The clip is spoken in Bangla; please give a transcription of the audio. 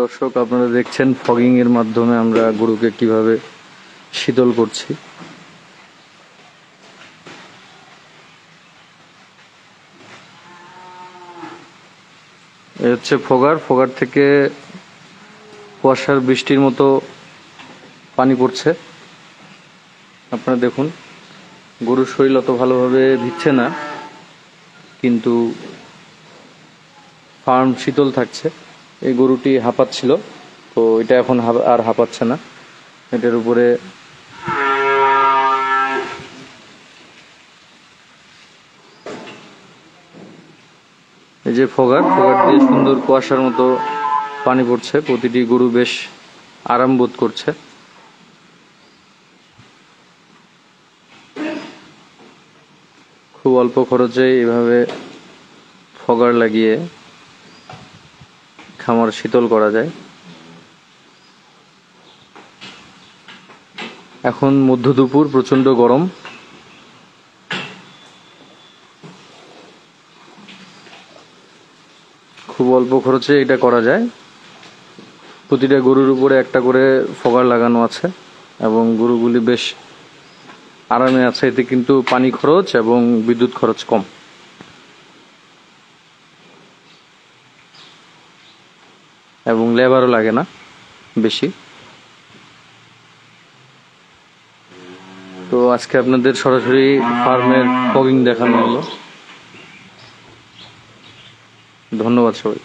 দর্শক, আপনারা দেখছেন ফগিং এর মাধ্যমে আমরা গরুকে কিভাবে শীতল করছি। এই হচ্ছে ফগার থেকে কুয়াশার বৃষ্টির মতো পানি পড়ছে। আপনারা দেখুন, গরুর শরীর অত ভালোভাবে ভিজছে না, কিন্তু ফার্ম শীতল থাকছে। এই গরুটি হাঁপাচ্ছিল, তো এটা এখন আর হাঁপাচ্ছে না। এটার উপরে এই যে ফগার দিয়ে সুন্দর কুয়াশার মতো পানি পড়ছে। প্রতিটি গরু বেশ আরাম বোধ করছে। খুব অল্প খরচে এভাবে ফগার লাগিয়ে খামার শীতল করা যায়। এখন মধ্য দুপুর, প্রচন্ড গরম। খুব অল্প খরচে এটা করা যায়। প্রতিটা গরুর উপরে একটা করে ফগার লাগানো আছে এবং গরুগুলি বেশ আরামে আছে। এতে কিন্তু পানি খরচ এবং বিদ্যুৎ খরচ কম। এবং লেবারও লাগে না বেশি। তো আজকে আপনাদের সরাসরি ফার্মের ফগিং দেখানো হলো। ধন্যবাদ সবাই।